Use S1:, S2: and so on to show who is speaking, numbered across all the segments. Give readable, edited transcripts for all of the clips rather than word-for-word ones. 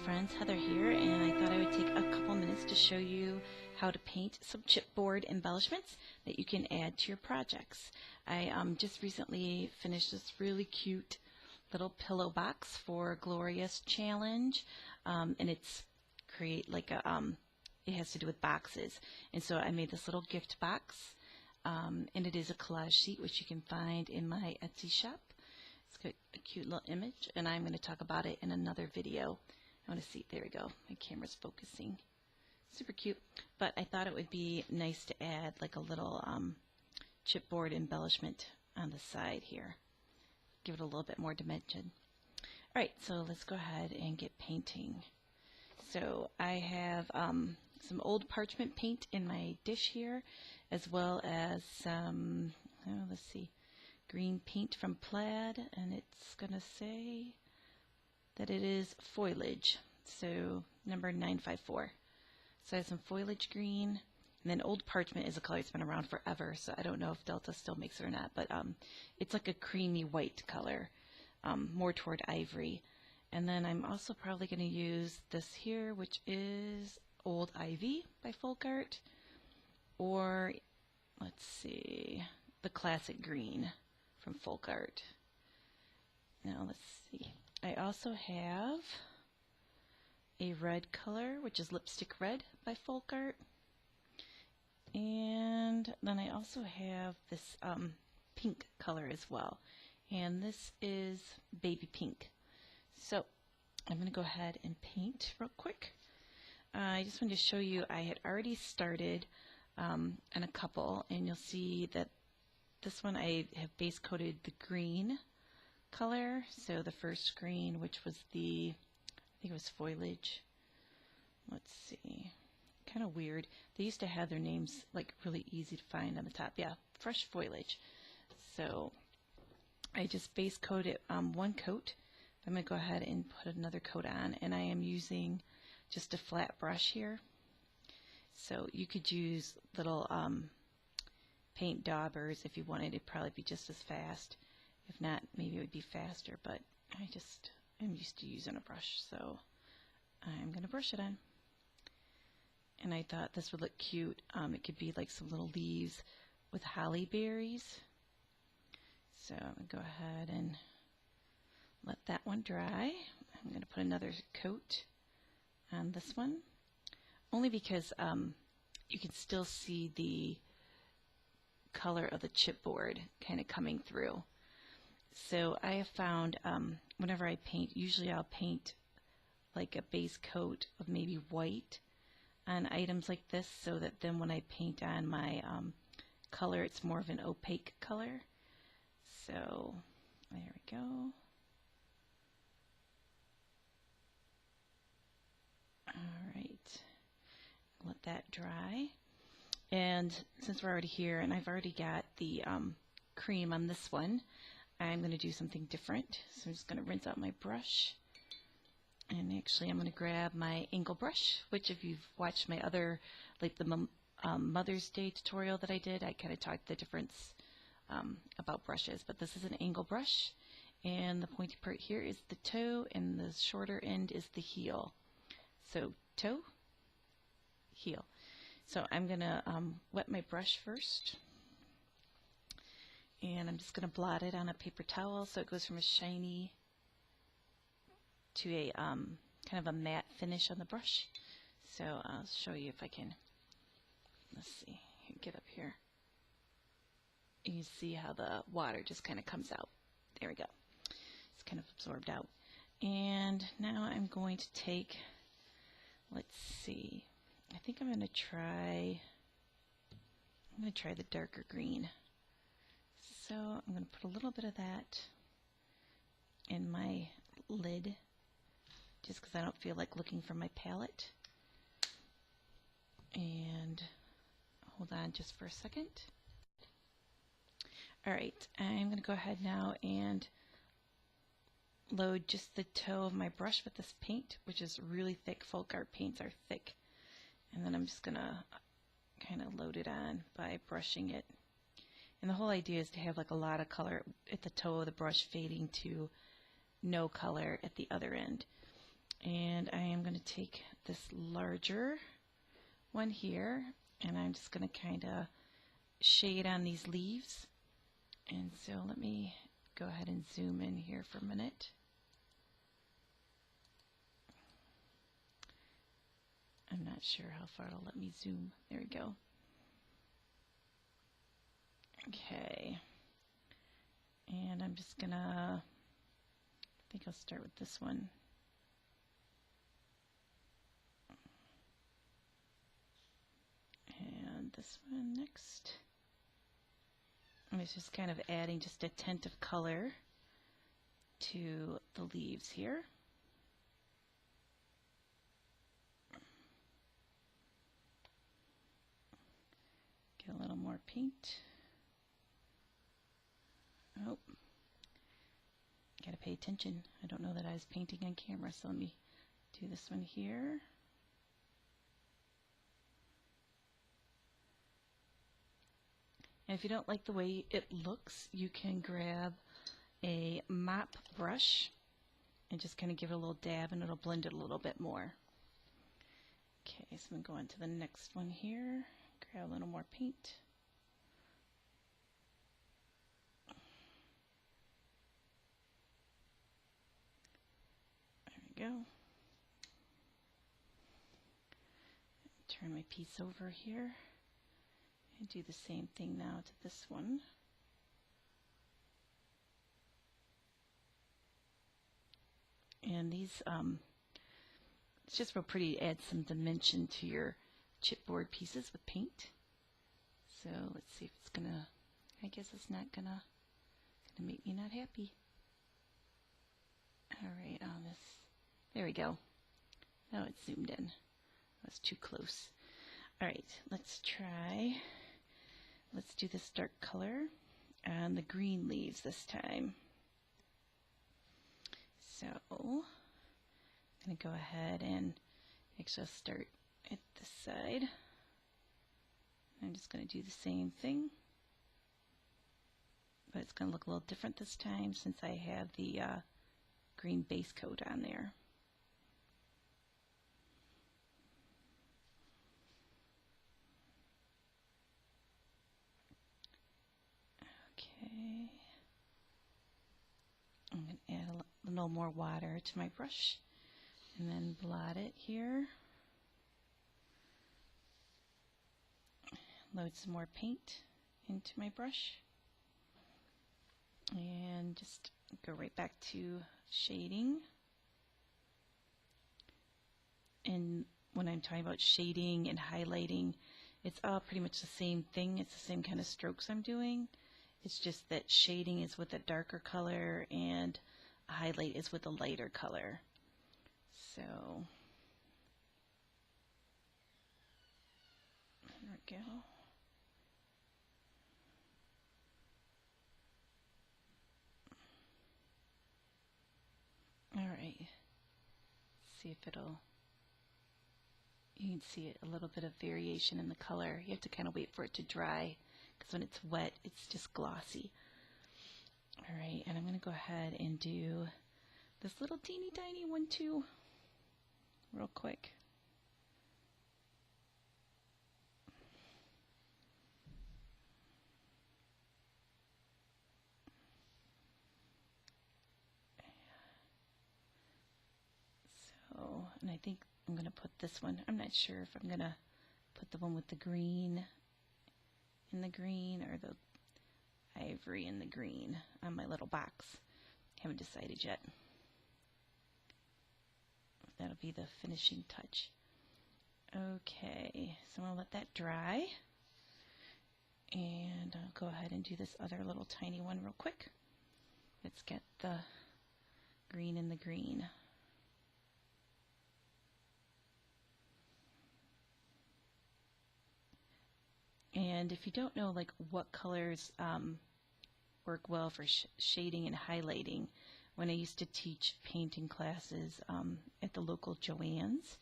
S1: friends, Heather here, and I thought I would take a couple minutes to show you how to paint some chipboard embellishments that you can add to your projects. I just recently finished this really cute little pillow box for Gloria's challenge, and it's create like a it has to do with boxes, and so I made this little gift box, and it is a collage sheet which you can find in my Etsy shop. It's got a cute little image, and I'm going to talk about it in another video. I want to see, there we go, my camera's focusing. Super cute, but I thought it would be nice to add like a little chipboard embellishment on the side here. Give it a little bit more dimension. Alright, so let's go ahead and get painting. So I have some old parchment paint in my dish here, as well as some, let's see, green paint from Plaid, and it's going to say that it is foliage, so number 954. So I have some foliage green, and then old parchment is a color that's been around forever, so I don't know if Delta still makes it or not, but it's like a creamy white color, more toward ivory. And then I'm also probably going to use this here, which is Old Ivy by Folk Art, or let's see, the classic green from Folk Art. Now let's see. I also have a red color, which is Lipstick Red by Folk Art. And then I also have this pink color as well. And this is Baby Pink. So I'm going to go ahead and paint real quick. I just wanted to show you I had already started on a couple, and you'll see that this one I have base coated the green color. So the first green, which was the, I think it was foliage. Let's see, kind of weird. They used to have their names like really easy to find on the top. Yeah, fresh foliage. So I just base coated one coat. I'm going to go ahead and put another coat on, and I am using just a flat brush here. So you could use little paint daubers if you wanted. It'd probably be just as fast. If not, maybe it would be faster, but I'm used to using a brush, so I'm going to brush it on. And I thought this would look cute. It could be like some little leaves with holly berries. So I'm going to go ahead and let that one dry. I'm going to put another coat on this one, only because you can still see the color of the chipboard kind of coming through. So I have found whenever I paint, usually I'll paint like a base coat of maybe white on items like this, so that then when I paint on my color, it's more of an opaque color. So there we go. Alright, let that dry. And since we're already here and I've already got the cream on this one, I'm going to do something different. So I'm just going to rinse out my brush. And actually I'm going to grab my angle brush, which if you've watched my other, like the Mother's Day tutorial that I did, I kind of talked the difference about brushes. But this is an angle brush, and the pointy part here is the toe, and the shorter end is the heel. So toe, heel. So I'm going to wet my brush first, and I'm just going to blot it on a paper towel so it goes from a shiny to a kind of a matte finish on the brush. So I'll show you if I can, let's see, get up here. You can see how the water just kind of comes out. There we go. It's kind of absorbed out. And now I'm going to take, let's see, I think I'm going to try the darker green. So I'm going to put a little bit of that in my lid, just because I don't feel like looking for my palette. And hold on just for a second. Alright, I'm going to go ahead now and load just the toe of my brush with this paint, which is really thick. Folk Art paints are thick. And then I'm just going to kind of load it on by brushing it. And the whole idea is to have like a lot of color at the toe of the brush, fading to no color at the other end. And I am going to take this larger one here, and I'm just going to kind of shade on these leaves. And so let me go ahead and zoom in here for a minute. I'm not sure how far it'll let me zoom. There we go. Okay. And I'm just gonna, I think I'll start with this one. And this one next. And it's just kind of adding just a tint of color to the leaves here. Get a little more paint. Oh, gotta pay attention. I don't know that I was painting on camera, so let me do this one here. And if you don't like the way it looks, you can grab a mop brush and just kind of give it a little dab, and it'll blend it a little bit more. Okay, so I'm going to go on to the next one here. Grab a little more paint. There we go. Turn my piece over here and do the same thing now to this one. And these, it's just real pretty to add some dimension to your chipboard pieces with paint. So let's see if it's gonna, I guess it's not gonna make me not happy. Alright, on this, there we go. Now it's zoomed in. That's too close. Alright, let's do this dark color and the green leaves this time. So I'm going to go ahead and actually start at this side. I'm just going to do the same thing, but it's going to look a little different this time since I have the green base coat on there. Okay. I'm going to add a little more water to my brush and then blot it here. Load some more paint into my brush and just go right back to shading. And when I'm talking about shading and highlighting, it's all pretty much the same thing. It's the same kind of strokes I'm doing. It's just that shading is with a darker color and a highlight is with a lighter color. So there we go. All right. See if it'll, you can see it, a little bit of variation in the color. You have to kind of wait for it to dry, because when it's wet, it's just glossy. All right, and I'm going to go ahead and do this little teeny tiny one too, real quick. So, and I think I'm going to put this one, I'm not sure if I'm going to put the one with the green in the green or the ivory in the green on my little box. Haven't decided yet. That'll be the finishing touch. Okay, so I'm going to let that dry. And I'll go ahead and do this other little tiny one real quick. Let's get the green in the green. And if you don't know like what colors work well for shading and highlighting, when I used to teach painting classes at the local Joann's,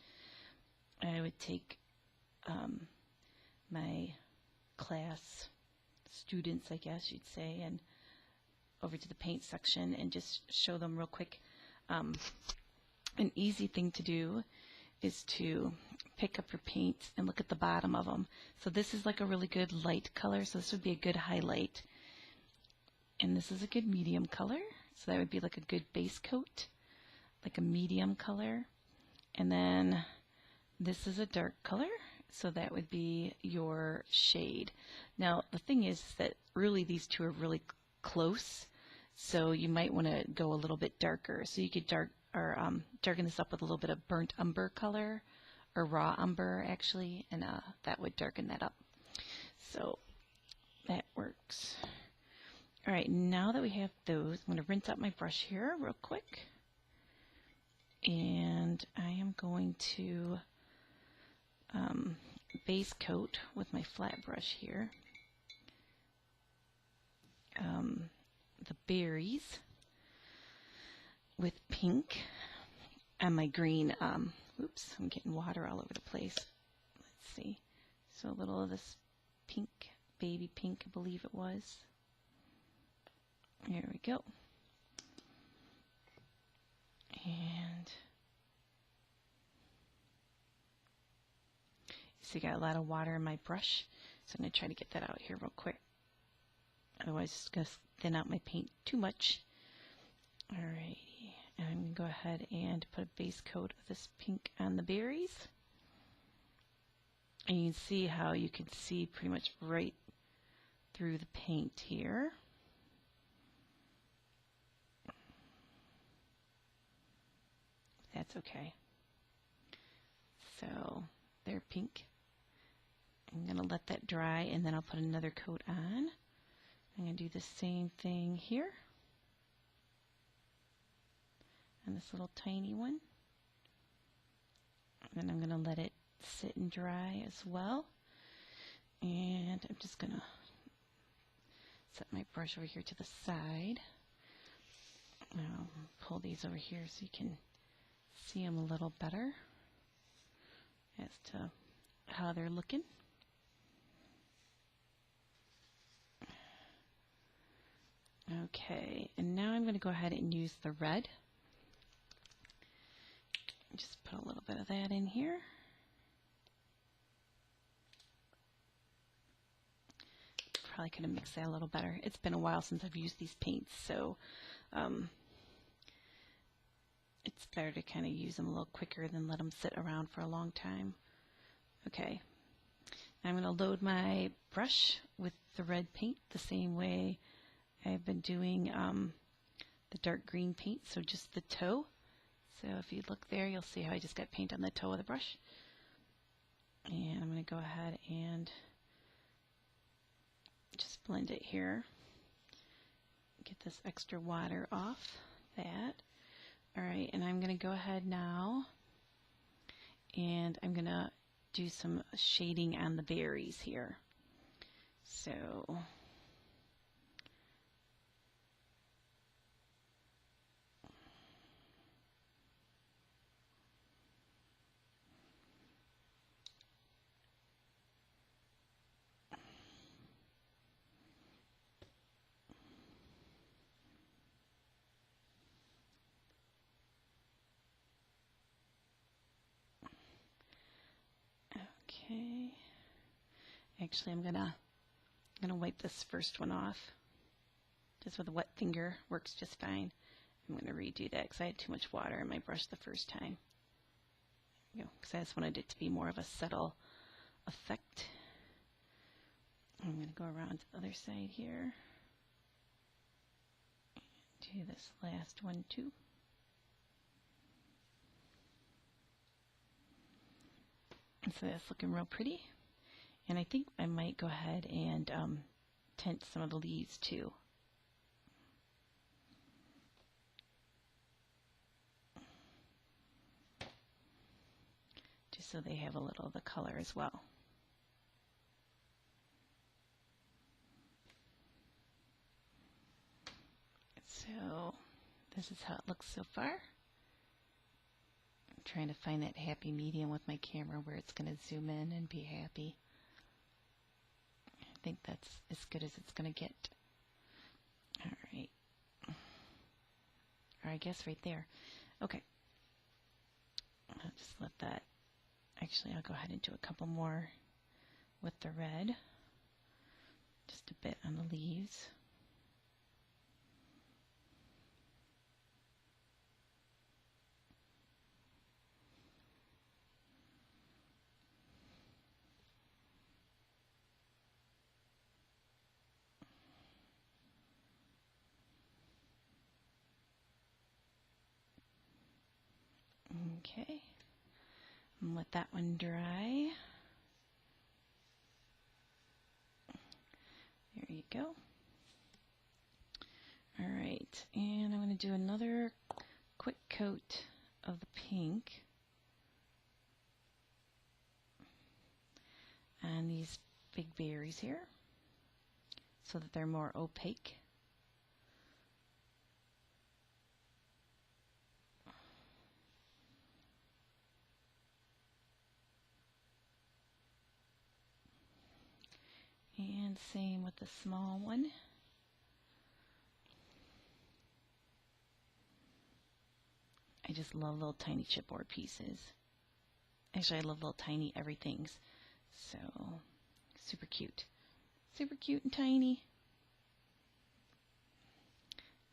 S1: I would take my class students, I guess you'd say, and over to the paint section and just show them real quick. an easy thing to do is to pick up your paints and look at the bottom of them. So this is like a really good light color, so this would be a good highlight. And this is a good medium color, so that would be like a good base coat, like a medium color. And then this is a dark color, so that would be your shade. Now the thing is that really these two are really close, so you might want to go a little bit darker. So you could darken this up with a little bit of burnt umber color, or raw umber actually, and that would darken that up. So that works. All right, now that we have those, I'm going to rinse out my brush here real quick. And I am going to base coat with my flat brush here the berries with pink and my green. Oops, I'm getting water all over the place. Let's see. So a little of this pink, baby pink, I believe it was. There we go. And so I got a lot of water in my brush, so I'm going to try to get that out here real quick. Otherwise it's going to thin out my paint too much. Alrighty, and I'm going to go ahead and put a base coat of this pink on the berries. And you can see how you can see pretty much right through the paint here. That's okay. So they're pink. I'm going to let that dry, and then I'll put another coat on. I'm going to do the same thing here. And this little tiny one. And then I'm going to let it sit and dry as well. And I'm just going to set my brush over here to the side. I'll pull these over here so you can see them a little better as to how they're looking. Okay, and now I'm going to go ahead and use the red. Just put a little bit of that in here. Probably could have mixed that a little better. It's been a while since I've used these paints, so it's better to kind of use them a little quicker than let them sit around for a long time. Okay, now I'm going to load my brush with the red paint the same way I've been doing the dark green paint, so just the toe. So if you look there, you'll see how I just got paint on the toe of the brush. And I'm going to go ahead and just blend it here. Get this extra water off that. Alright, and I'm going to go ahead now and I'm going to do some shading on the berries here. So okay. Actually, I'm gonna wipe this first one off. Just with a wet finger works just fine. I'm gonna redo that because I had too much water in my brush the first time. Because I just wanted it to be more of a subtle effect. I'm gonna go around to the other side here. Do this last one too. And so that's looking real pretty. And I think I might go ahead and tint some of the leaves too. Just so they have a little of the color as well. So this is how it looks so far. I'm trying to find that happy medium with my camera where it's going to zoom in and be happy. I think that's as good as it's going to get. Alright. Or I guess right there. Okay. Just let that, actually I'll go ahead and do a couple more with the red. Just a bit on the leaves. Okay, and let that one dry. There you go. All right, and I'm going to do another quick coat of the pink on these big berries here so that they're more opaque. And same with the small one. I just love little tiny chipboard pieces. Actually, I love little tiny everythings. So, super cute. Super cute and tiny.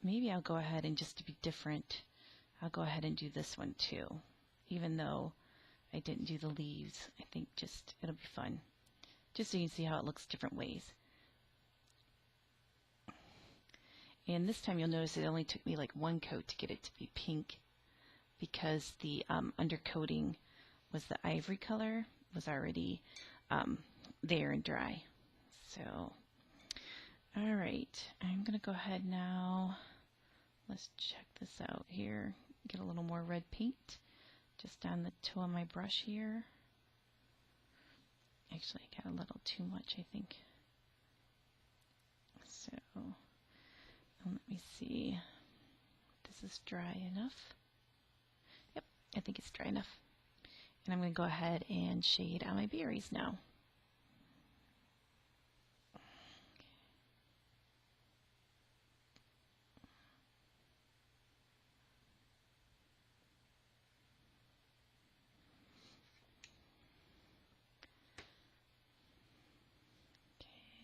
S1: Maybe I'll go ahead and, just to be different, I'll go ahead and do this one too. Even though I didn't do the leaves, I think just it'll be fun. Just so you can see how it looks different ways. And this time you'll notice it only took me like one coat to get it to be pink, because the undercoating was the ivory color, was already there and dry. So, all right, I'm going to go ahead now. Let's check this out here. Get a little more red paint just on the toe of my brush here. Actually, I got a little too much, I think. So, let me see. This is dry enough. Yep, I think it's dry enough. And I'm going to go ahead and shade on my berries now.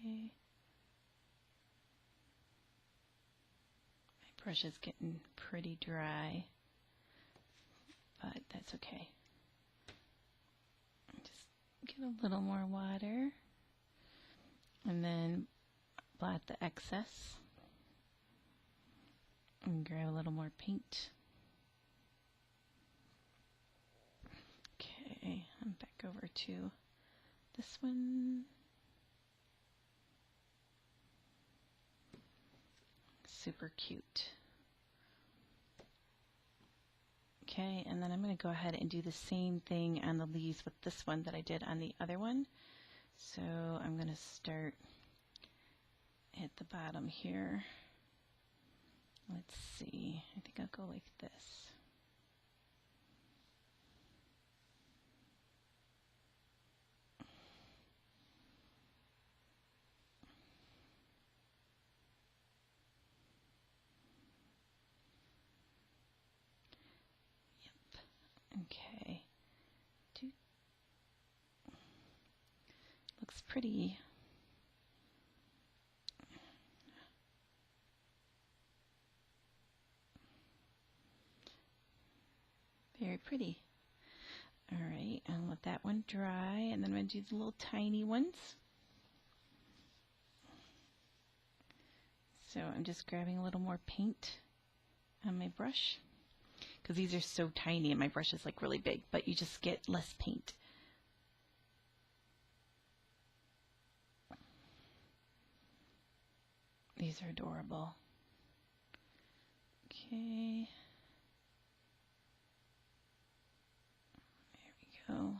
S1: Okay. My brush is getting pretty dry, but that's okay. Just get a little more water and then blot the excess and grab a little more paint. Okay, I'm back over to this one. Super cute. Okay, and then I'm going to go ahead and do the same thing on the leaves with this one that I did on the other one. So I'm going to start at the bottom here. Let's see, I think I'll go like this. Okay. Looks pretty. Very pretty. All right, I'll let that one dry, and then I'm going to do the little tiny ones. So I'm just grabbing a little more paint on my brush, because these are so tiny and my brush is like really big, but you just get less paint. These are adorable. Okay. There we go.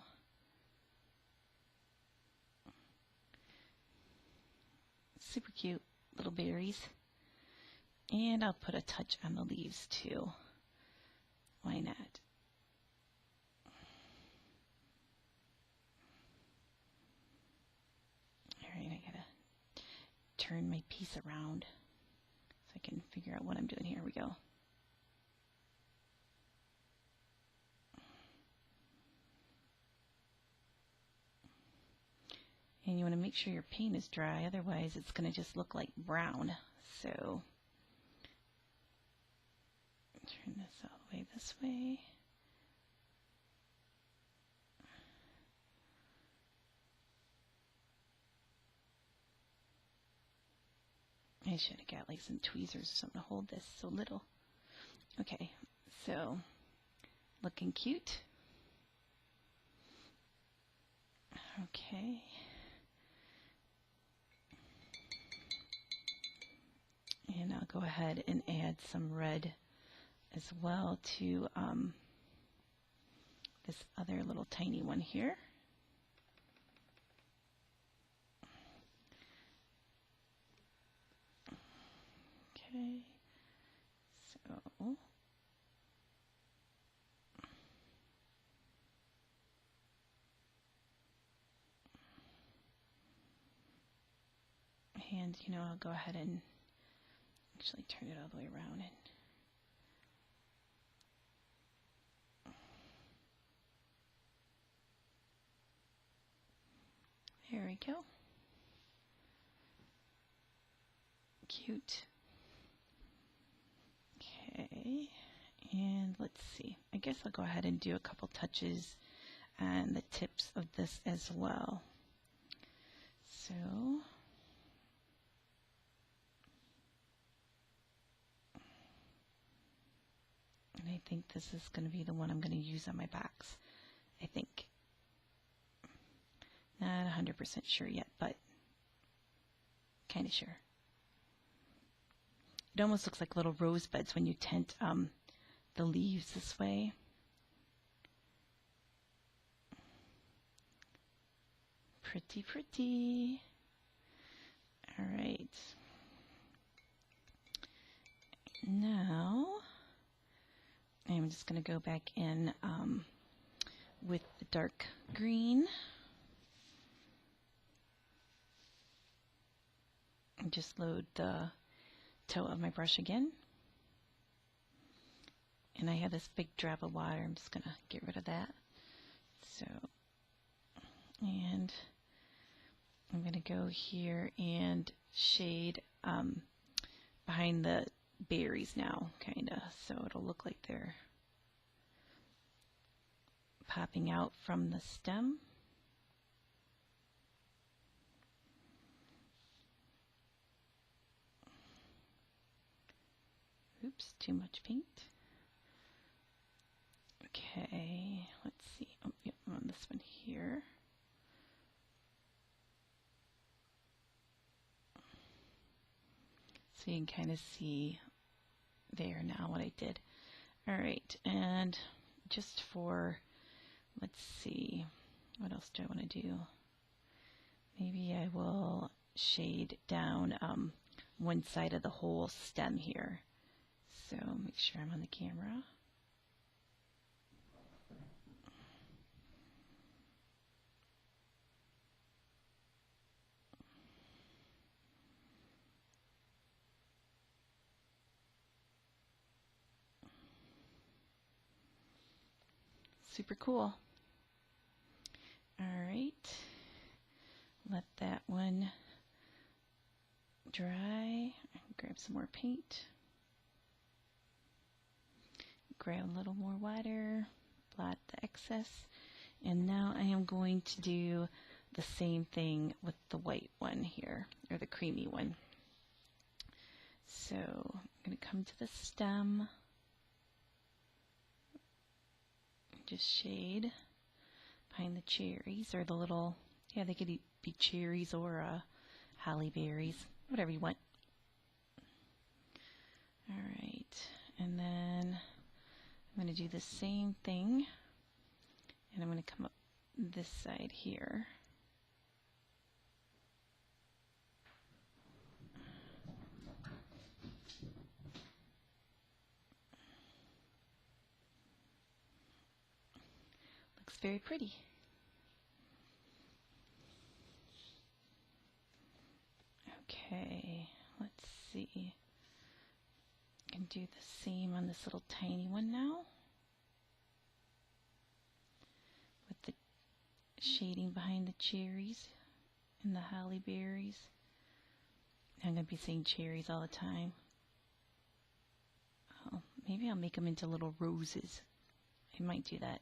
S1: Super cute little berries. And I'll put a touch on the leaves too. Why not? Alright, I gotta turn my piece around so I can figure out what I'm doing here. Here we go. And you want to make sure your paint is dry, otherwise it's going to just look like brown. So turn this all the way this way. I should have got like some tweezers or something to hold this so little. Okay, so looking cute. Okay. And I'll go ahead and add some red as well to this other little tiny one here. Okay, so and I'll go ahead and actually turn it all the way around and there we go. Cute. Okay, and let's see. I guess I'll go ahead and do a couple touches on the tips of this as well. So and I think this is going to be the one I'm going to use on my box. I think. Not 100% sure yet, but kind of sure. It almost looks like little rosebuds when you tint the leaves this way. Pretty, pretty. All right. Now, I'm just going to go back in with the dark green. And just load the toe of my brush again. And I have this big drop of water. I'm just going to get rid of that. So, and I'm going to go here and shade behind the berries now, kind of, so it'll look like they're popping out from the stem. Oops, too much paint. Okay, let's see. Oh, yep, I'm on this one here. So you can kind of see there now what I did. All right, and just for, let's see, what else do I want to do? Maybe I will shade down one side of the whole stem here. So make sure I'm on the camera. Super cool. All right, let that one dry. Grab some more paint. Grab a little more water, blot the excess, and now I am going to do the same thing with the white one here, or the creamy one. So I'm going to come to the stem, just shade behind the cherries, or the little, yeah, they could be cherries or holly berries, whatever you want. All right, and then I'm going to do the same thing, and I'm going to come up this side here. Looks very pretty. Okay, let's see. I can do the same on this little tiny one now, with the shading behind the cherries and the holly berries. I'm going to be saying cherries all the time. Oh, maybe I'll make them into little roses. I might do that.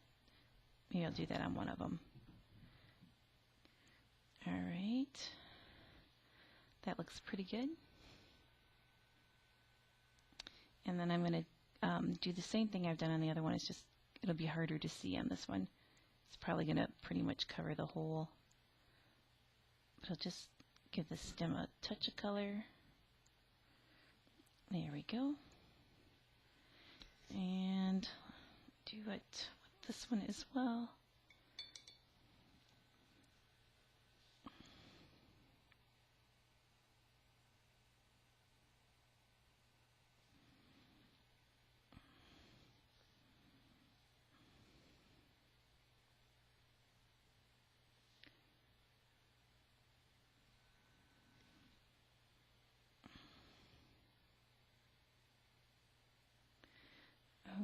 S1: Maybe I'll do that on one of them. All right. That looks pretty good. And then I'm going to do the same thing I've done on the other one. It's just, it'll be harder to see on this one. It's probably going to pretty much cover the whole. But I'll just give the stem a touch of color. There we go. And do it with this one as well.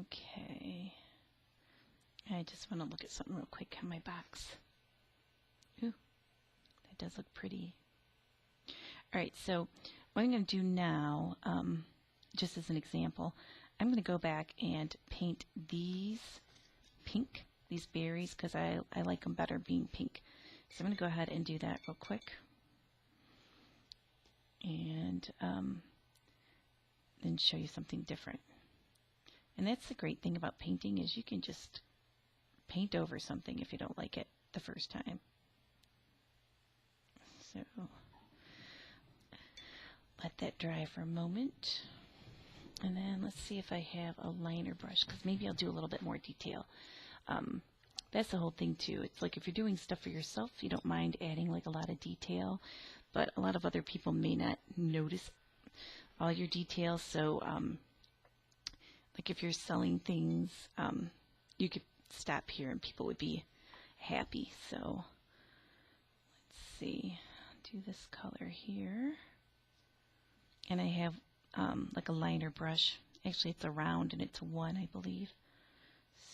S1: Okay. I just want to look at something real quick on my box. Ooh, that does look pretty. All right, so what I'm going to do now, just as an example, I'm going to go back and paint these pink, these berries, because I like them better being pink. So I'm going to go ahead and do that real quick. And then show you something different. And that's the great thing about painting, is you can just paint over something if you don't like it the first time. So let that dry for a moment. And then let's see if I have a liner brush, because maybe I'll do a little bit more detail. That's the whole thing too. It's like if you're doing stuff for yourself, you don't mind adding like a lot of detail, but a lot of other people may not notice all your details. So like if you're selling things, you could stop here and people would be happy. So let's see, do this color here. And I have like a liner brush. Actually, it's a round and it's a 1, I believe.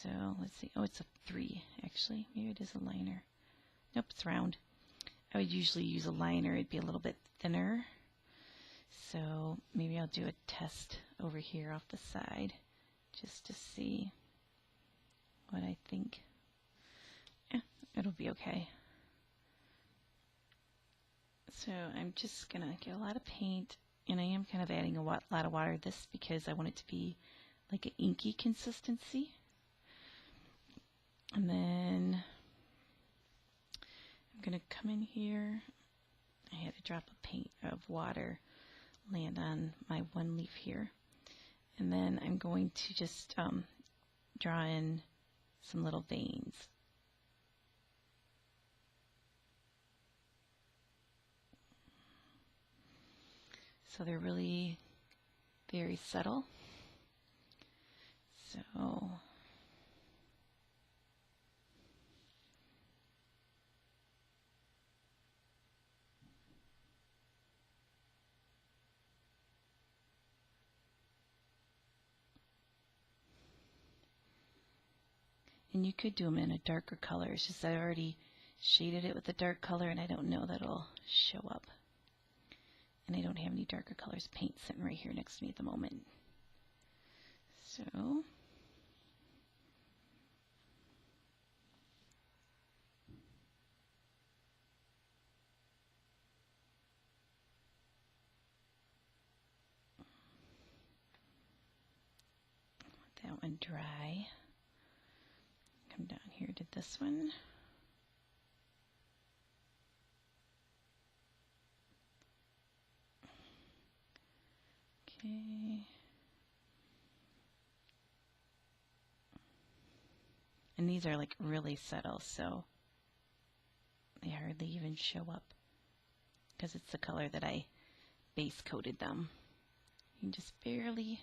S1: So let's see. Oh, it's a 3, actually. Maybe it is a liner. Nope, it's round. I would usually use a liner. It'd be a little bit thinner. So maybe I'll do a test over here off the side just to see what I think. Yeah, it'll be okay. So I'm just going to get a lot of paint, and I am kind of adding a lot of water to this because I want it to be like an inky consistency. And then I'm going to come in here. I had a drop of water land on my one leaf here. And then I'm going to just draw in some little veins. So they're really very subtle. So and you could do them in a darker color. It's just I already shaded it with a dark color, and I don't know that it'll show up. And I don't have any darker colors paint sitting right here next to me at the moment. So let that one dry. Come down here to this one. Okay. And these are like really subtle, so they hardly even show up because it's the color that I base coated them. You can just barely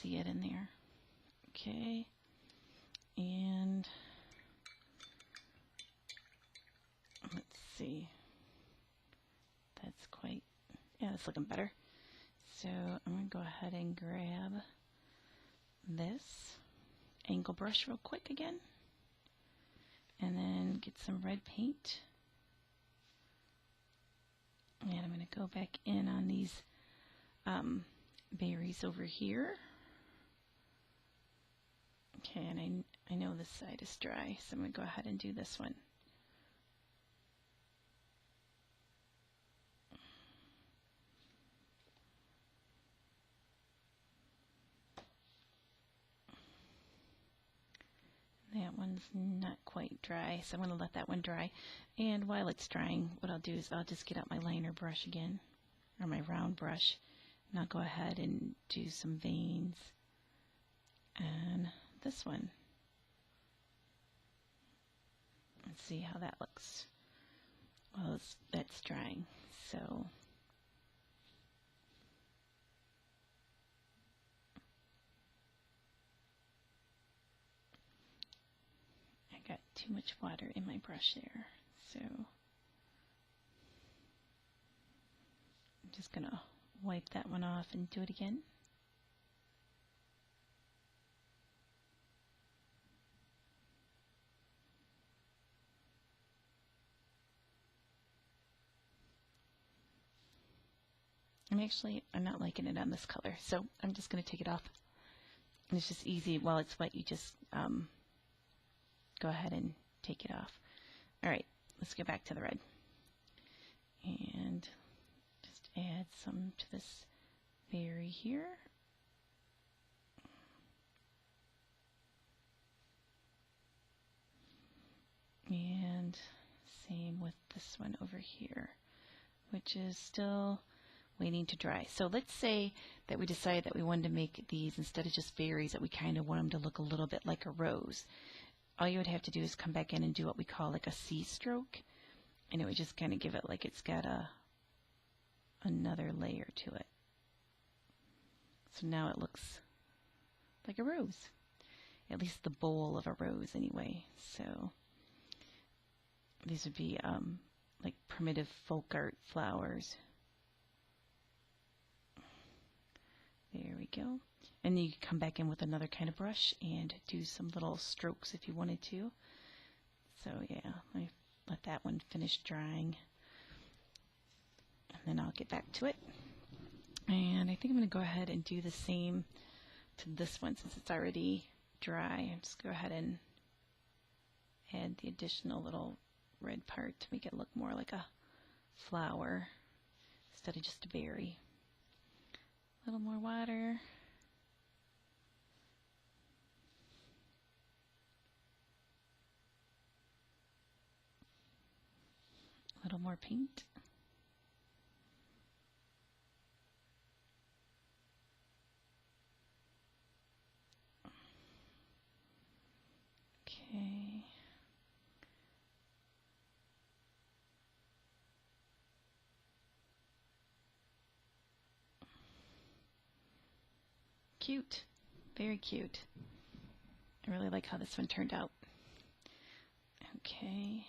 S1: see it in there. Okay. And let's see. That's quite, yeah, that's looking better. So I'm going to go ahead and grab this angle brush real quick again. And then get some red paint. And I'm going to go back in on these berries over here. Okay, and I know this side is dry, so I'm going to go ahead and do this one. That one's not quite dry, so I'm going to let that one dry. And while it's drying, what I'll do is I'll just get out my liner brush again, or my round brush, and I'll go ahead and do some veins on this one. Let's see how that looks while that's drying. So got too much water in my brush there, so I'm just going to wipe that one off and do it again. I'm not liking it on this color, so I'm just going to take it off. And it's just easy. While it's wet, you just go ahead and take it off. All right, let's go back to the red. And just add some to this berry here. And same with this one over here, which is still waiting to dry. So let's say that we decided that we wanted to make these, instead of just berries, that we kind of want them to look a little bit like a rose. All you would have to do is come back in and do what we call like a C stroke, and it would just kind of give it like it's got another layer to it. So now it looks like a rose, at least the bowl of a rose anyway. So these would be like primitive folk art flowers. There we go. And then you can come back in with another kind of brush and do some little strokes if you wanted to. So yeah, I let that one finish drying, and then I'll get back to it. And I think I'm going to go ahead and do the same to this one since it's already dry. I'll just go ahead and add the additional little red part to make it look more like a flower instead of just a berry. A little more water. A little more paint. Okay. Cute. Very cute. I really like how this one turned out. Okay.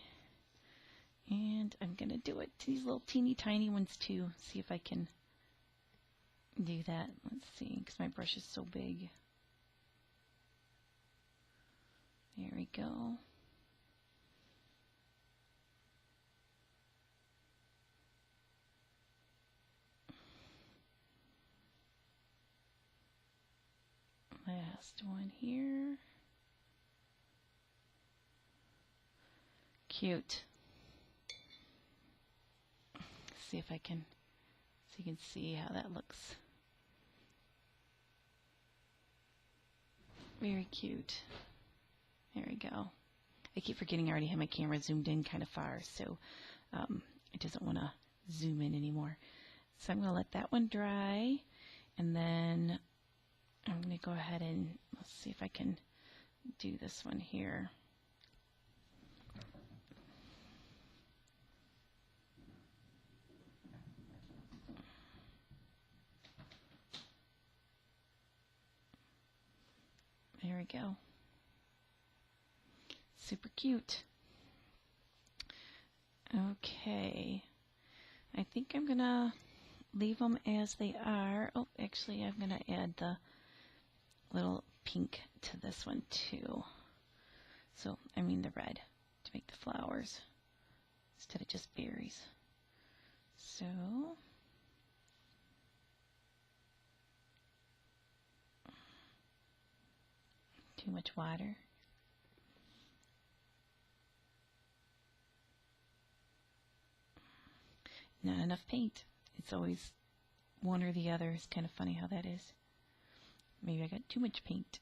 S1: And I'm going to do it to these little teeny tiny ones too. See if I can do that. Let's see, because my brush is so big. There we go. Last one here. Cute. See if I can, so you can see how that looks. Very cute. There we go. I keep forgetting I already have my camera zoomed in kind of far, so it doesn't want to zoom in anymore. So I'm going to let that one dry, and then I'm going to go ahead and let's see if I can do this one here. There we go. Super cute. Okay. I think I'm going to leave them as they are. Oh, actually, I'm going to add the little pink to this one too. So, I mean the red to make the flowers instead of just berries. So too much water. Not enough paint. It's always one or the other. It's kind of funny how that is. Maybe I got too much paint.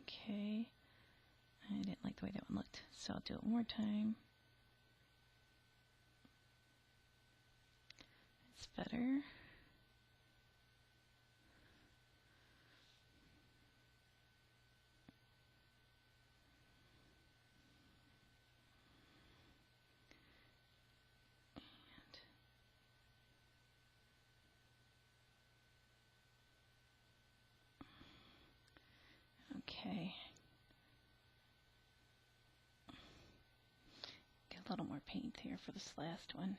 S1: Okay. I didn't like the way that one looked, so I'll do it one more time. It's better. Okay. Get a little more paint here for this last one.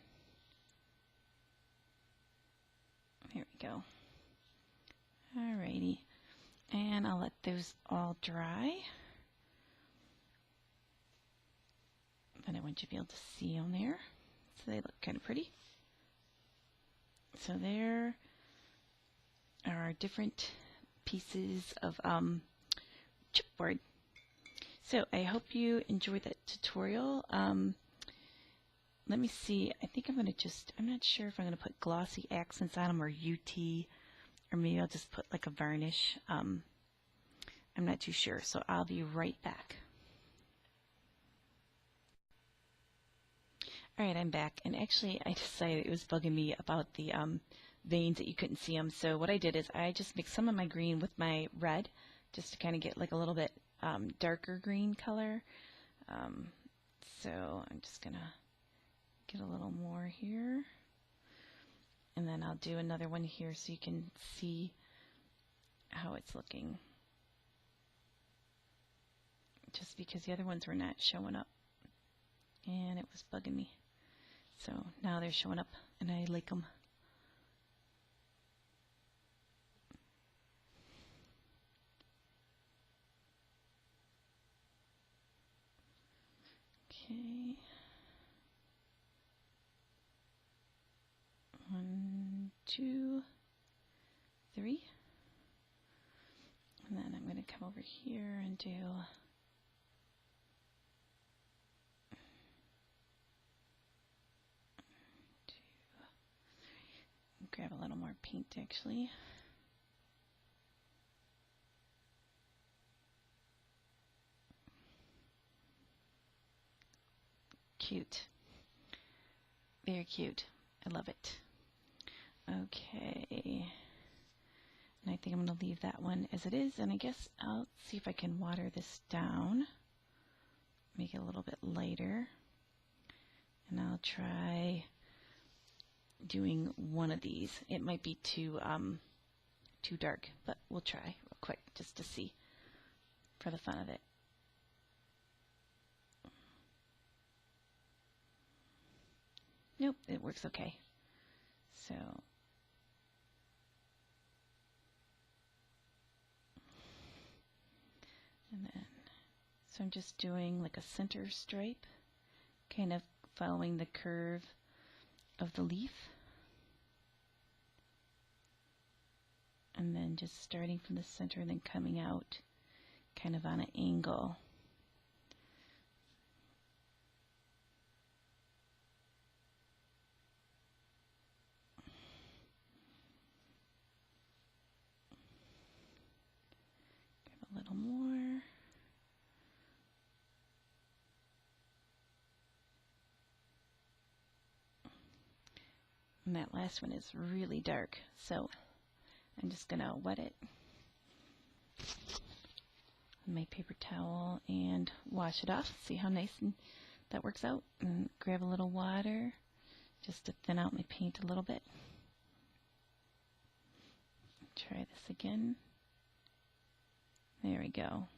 S1: There we go. Alrighty. And I'll let those all dry. But I want you to be able to see them there. So they look kind of pretty. So there are different pieces of chipboard. So I hope you enjoyed that tutorial. Let me see. I think I'm going to I'm not sure if I'm going to put glossy accents on them or UT, or maybe I'll just put like a varnish. I'm not too sure. So I'll be right back. Alright, I'm back. And actually, I decided it was bugging me about the veins that you couldn't see them. So what I did is I just mixed some of my green with my red, just to kind of get like a little bit darker green color. So I'm just going to get a little more here. And then I'll do another one here so you can see how it's looking. Just because the other ones were not showing up. And it was bugging me. So now they're showing up and I like them. Okay. 1, 2, 3. And then I'm going to come over here and do grab a little more paint actually. Cute. Very cute. I love it. Okay. And I think I'm going to leave that one as it is. And I guess I'll see if I can water this down. Make it a little bit lighter. And I'll try doing one of these. It might be too dark, but we'll try real quick just to see for the fun of it. Nope, it works okay. So I'm just doing like a center stripe, kind of following the curve of the leaf. And then just starting from the center and then coming out kind of on an angle. Grab a little more. And that last one is really dark, so I'm just going to wet it with my paper towel and wash it off. See how nice that works out. And grab a little water just to thin out my paint a little bit. Try this again. There we go.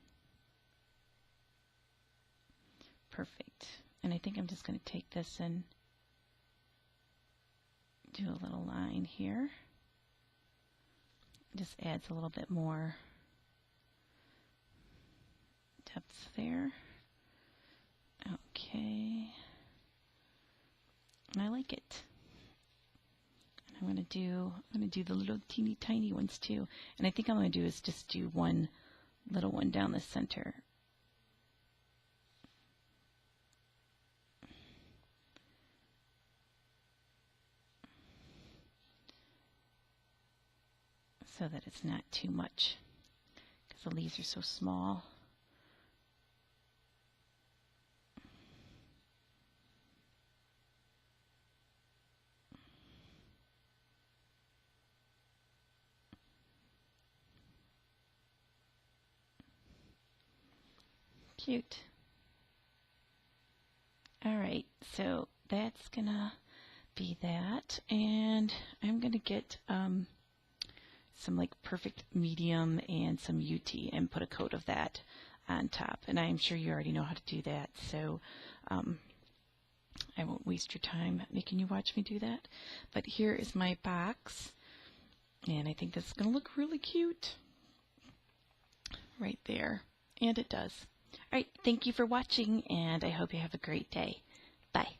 S1: Perfect. And I think I'm just going to take this and do a little line here. Just adds a little bit more depth there. Okay. and I like it. I'm gonna do the little teeny tiny ones too. And I think all I'm gonna do is just do one little one down the center. So that it's not too much, because the leaves are so small. Cute. Alright, so that's gonna be that, and I'm gonna get some like perfect medium and some UT and put a coat of that on top. And I'm sure you already know how to do that, so I won't waste your time making you watch me do that. But here is my box, and I think this is going to look really cute right there. And it does. Alright, thank you for watching, and I hope you have a great day. Bye.